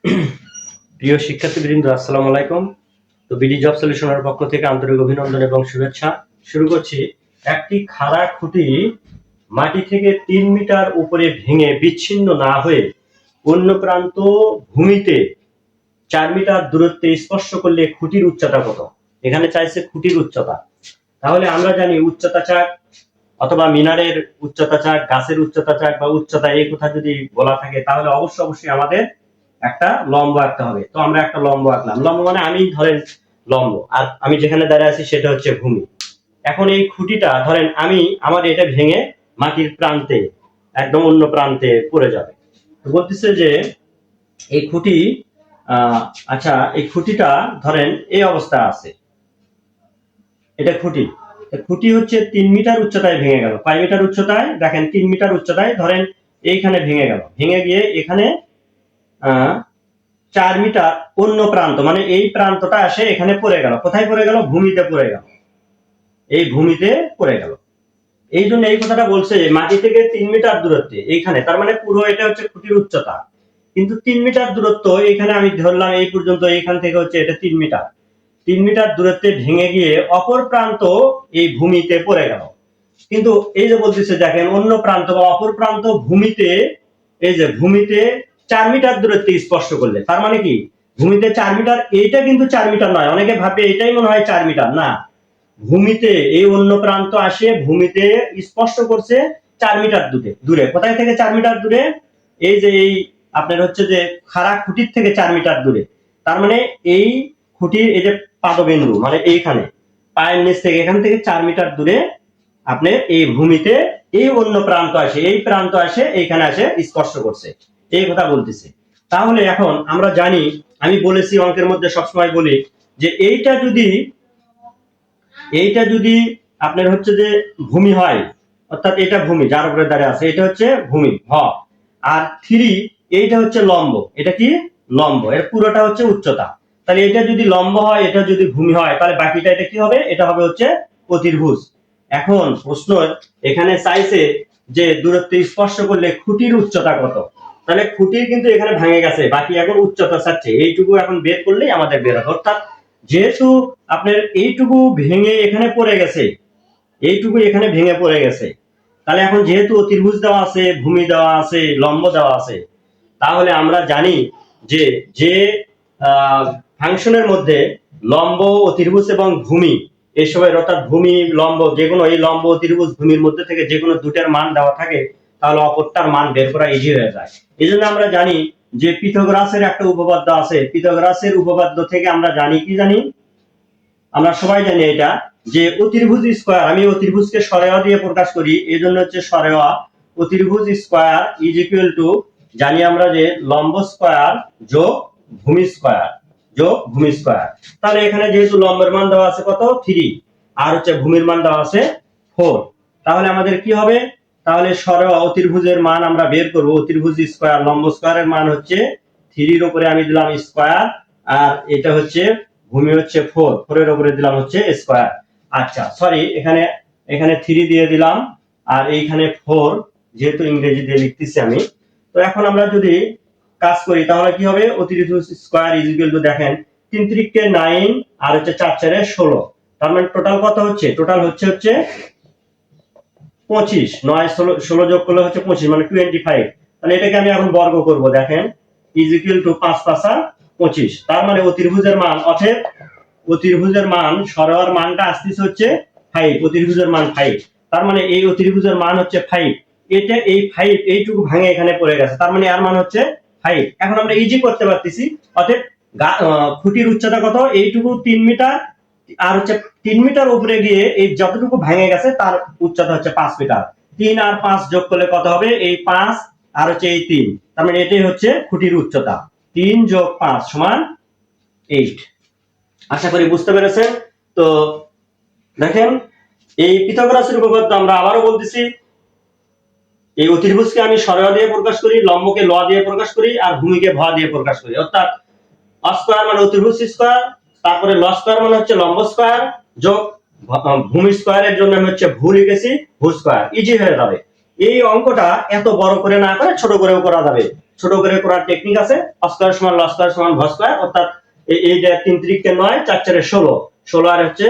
প্রিয় শিক্ষার্থীবৃন্দ, আসসালামু আলাইকুম। তো বিডি জব সলিউশনের পক্ষ থেকে আন্তরিক অভিনন্দন এবং শুভেচ্ছা। শুরু করছি। একটি খাড়া খুঁটি মাটি থেকে 3 মিটার উপরে ভেঙে বিচ্ছিন্ন না হয়ে অন্য প্রান্ত ভূমিতে 4 মিটার দূরত্বে স্পর্শ করলে খুঁটির উচ্চতা কত? এখানে চাইছে খুঁটির উচ্চতা। তাহলে আমরা জানি উচ্চতা চাক অথবা মিনারের উচ্চতা চাক, গাছের উচ্চতা চাক বা উচ্চতা, এই কথা যদি বলা থাকে তাহলে অবশ্যই আমাদের একটা লম্ব আঁকতে হবে। তো আমরা একটা লম্ব আঁকলাম। লম্ব মানে আমি ধরেন লম্ব, আর আমি যেখানে দাঁড়িয়ে আছি সেটা হচ্ছে ভূমি। এখন এই খুঁটিটা ধরেন আমার এটা ভেঙে মাটির প্রান্তে একদম অন্য প্রান্তে পড়ে যাবে। তো বলতেছে যে এই খুঁটি আচ্ছা, এই খুঁটিটা ধরেন এই অবস্থা আছে, এটা খুঁটি। খুঁটি হচ্ছে 3 মিটার উচ্চতায় ভেঙে গেল। কয় মিটার উচ্চতায়? দেখেন 3 মিটার উচ্চতায় ধরেন এইখানে ভেঙে গেল, ভেঙে গিয়ে এখানে 4 মিটার অন্য প্রান্ত, মানে এই প্রান্তটা আসে এখানে পড়ে গেল। কোথায় পড়ে গেল? ভূমিতে পড়ে গেল, এই ভূমিতে পড়ে গেল। এই জন্য এই কথাটা বলছে যে মাটি থেকে 3 মিটার দূরত্বে এইখানে, তার মানে পুরো এটা হচ্ছে খুঁটির উচ্চতা, কিন্তু 3 মিটার দূরত্ব এখানে আমি ধরলাম এই পর্যন্ত, এইখান থেকে হচ্ছে এটা 3 মিটার। 3 মিটার দূরত্বে ভেঙে গিয়ে অপর প্রান্ত এই ভূমিতে পড়ে গেল। কিন্তু এই যে বলতেছে দেখেন অন্য প্রান্ত বা অপর প্রান্ত ভূমিতে, এই যে ভূমিতে 4 মিটার দূরত্বে স্পর্শ করলে, তার মানে কি ভূমিতে 4 মিটার, এইটা কিন্তু 4 মিটার নয়। অনেকে ভাবে এটাই মনে হয় 4 মিটার, না। ভূমিতে এই অন্য প্রান্ত আসে ভূমিতে স্পর্শ করছে 4 মিটার দূরে। কোথায় থেকে 4 মিটার দূরে? এই যে এই আপনার হচ্ছে যে খাড়া খুঁটির থেকে 4 মিটার দূরে। তার মানে এই খুঁটির এই যে পাদবিন্দু, মানে এইখানে পায়ের নিচ থেকে, এখান থেকে 4 মিটার দূরে আপনি এই ভূমিতে এই অন্য প্রান্ত আসে, এই প্রান্ত আসে এইখানে আসে স্পর্শ করছে, এই কথা বলতেছে। তাহলে এখন আমরা জানি, আমি বলেছি অঙ্কের মধ্যে সবসময় বলি যে এইটা যদি আপনার হচ্ছে যে ভূমি হয়, অর্থাৎ এটা ভূমি যার উপরে দাঁড়িয়ে আছে, এটা হচ্ছে ভূমি হ, আর 3 এইটা হচ্ছে লম্ব। এটা কি? লম্ব। এর পুরোটা হচ্ছে উচ্চতা। তাহলে এটা যদি লম্ব হয়, এটা যদি ভূমি হয়, তাহলে বাকিটা এটা কি হবে? এটা হবে হচ্ছে অতির্ভুজ। এখন প্রশ্ন এখানে চাইছে যে দূরত্ব স্পর্শ করলে খুঁটির উচ্চতা কত। তাহলে খুঁটির কিন্তু এখানে ভেঙে গেছে, বাকি এখন উচ্চতা চাচ্ছে, এইটুকু এখন বের করলেই আমাদের বের হবে। অর্থাৎ যেহেতু আপনার এইটুকু ভেঙে এখানে পড়ে গেছে, এইটুকু এখানে ভেঙে পড়ে গেছে, তাহলে এখন যেহেতু অতির্ভুজ দেওয়া আছে, ভূমি দেওয়া আছে, লম্ব দেওয়া আছে, তাহলে আমরা জানি যে যে ফাংশনের মধ্যে লম্ব, অতির্ভুজ এবং ভূমি, এসবের অর্থাৎ ভূমি লম্ব যে কোনো, এই লম্ব অতির্ভুজ ভূমির মধ্যে থেকে যে কোনো দুটার মান দেওয়া থাকে, তাহলে অপরটার মান বের করা ইজি হয়ে যায়। এই জন্য আমরা জানি যে পিথাগোরাসের একটা উপপাদ্য আছে। পিথাগোরাসের উপপাদ্য থেকে আমরা জানি কি জানি? আমরা সবাই জানি এটা, যে অতির্ভুজ স্কয়ার, আমি অতির্ভুজকে সরেয়া দিয়ে প্রকাশ করি, এই জন্য হচ্ছে সরেয়া। অতির্ভুজ স্কয়ার ইজ ইকুয়াল টু, জানি আমরা যে লম্ব স্কয়ার যোগ ভূমি স্কয়ার যোগ ভূমি স্কয়ার। তাহলে এখানে যেহেতু লম্বের মান দেওয়া আছে কত? 3, আর হচ্ছে ভূমির মান দেওয়া আছে 4। তাহলে আমাদের কি হবে? তাহলে সরেয়া অতির্ভুজের মান আমরা বের করব। অতির্ভুজ স্কয়ার, লম্ব স্কয়ারের মান হচ্ছে 3 এর উপরে আমি দিলাম স্কয়ার, আর এটা হচ্ছে ভূমি হচ্ছে 4, 4 এর উপরে দিলাম হচ্ছে স্কয়ার। আচ্ছা সরি, এখানে 3 দিয়ে দিলাম, আর এইখানে 4, যেহেতু ইংরেজি দিয়ে লিখতেছি আমি। তো এখন আমরা যদি কাজ করি তাহলে কি হবে? অতির্ভুজ স্কয়ার ইজ ইকুয়াল টু, দেখেন 3 3 9, আর হচ্ছে 4 4 16, তার মানে টোটাল কত হচ্ছে? টোটাল হচ্ছে 25। 9 16 যোগ করলে হচ্ছে 25, মানে 25। তাহলে এটাকে আমি এখন বর্গ করব, দেখেন ইজ ইকুয়াল টু 5 5 25। তার মানে অতির্ভুজের মান, অতএব অতির্ভুজের মান, সরোয়ার মানটা আসতেছে হচ্ছে 5, অতির্ভুজের মান 5। তার মানে এই অতির্ভুজের মান হচ্ছে 5। এটা এই 5 এইটুকু ভাঙে এখানে পড়ে গেছে, তার মানে এর মান হচ্ছে 5। এখন আমরা ইজি করতে পারতেছি। অতএব খুঁটির উচ্চতা কত? এইটুকু 3 মিটার, আর হচ্ছে 3 মিটার উপরে গিয়ে এই যতটুকু ভেঙে গেছে তার উচ্চতা হচ্ছে 5 মিটার। 3 আর 5 যোগ করলে কত হবে? এই 5 আর হচ্ছে এই 3, তার মানে এটাই হচ্ছে খুঁটির উচ্চতা। 3 যোগ 5 সমান 8। আশা করি বুঝতে পেরেছেন। তো দেখেন, এই পিথাগোরাসের উপপাদ্য আমরা আবারও বলতেছি, এই অতির্ভুজকে আমি সরয়া দিয়ে প্রকাশ করি, লম্বকে ল দিয়ে প্রকাশ করি, আর ভূমিকে ভ দিয়ে প্রকাশ করি। অর্থাৎ অ স্কয়ার মানে অতির্ভুজ স্কয়ার, তারপরে ল স্কয়ার মানে হচ্ছে লম্ব স্কয়ার, যোগ ভূমি স্কয়ারের জন্য আমি হচ্ছে ভূ লিখেছি ভূ স্কয়ার। ইজি হয়ে যাবে। এই অঙ্কটা এত বড় করে না করে ছোট করেও করা যাবে। ছোট করে করার টেকনিক আছে। অ স্কয়ার সমান ল স্কয়ার সমান ভ স্কয়ার, অর্থাৎ এই যে 3 3 9, 4 4 16, 16 আর হচ্ছে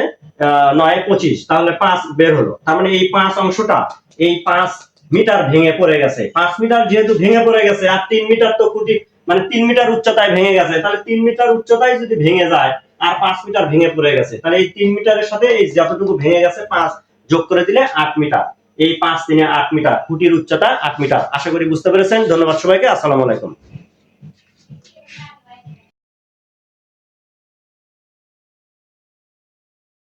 9 25, তাহলে 5 বের হলো। তার মানে এই 5 অংশটা এই 5 মিটার ভেঙে পড়ে গেছে। 5 মিটার যেহেতু ভেঙে পড়ে গেছে, আর 3 মিটার তো খুঁটি, মানে 3 মিটার উচ্চতায় ভেঙে গেছে, তাহলে 3 মিটার উচ্চতায় যদি ভেঙে যায় আর 5 মিটার ভেঙে পড়ে গেছে, তাহলে এই 3 মিটারের সাথে এই যতটুকু ভেঙে গেছে 5 যোগ করে দিলে 8 মিটার। এই 5 3 8 মিটার, খুঁটির উচ্চতা 8 মিটার। আশা করি বুঝতে পেরেছেন। ধন্যবাদ সবাইকে। আসসালামু আলাইকুম।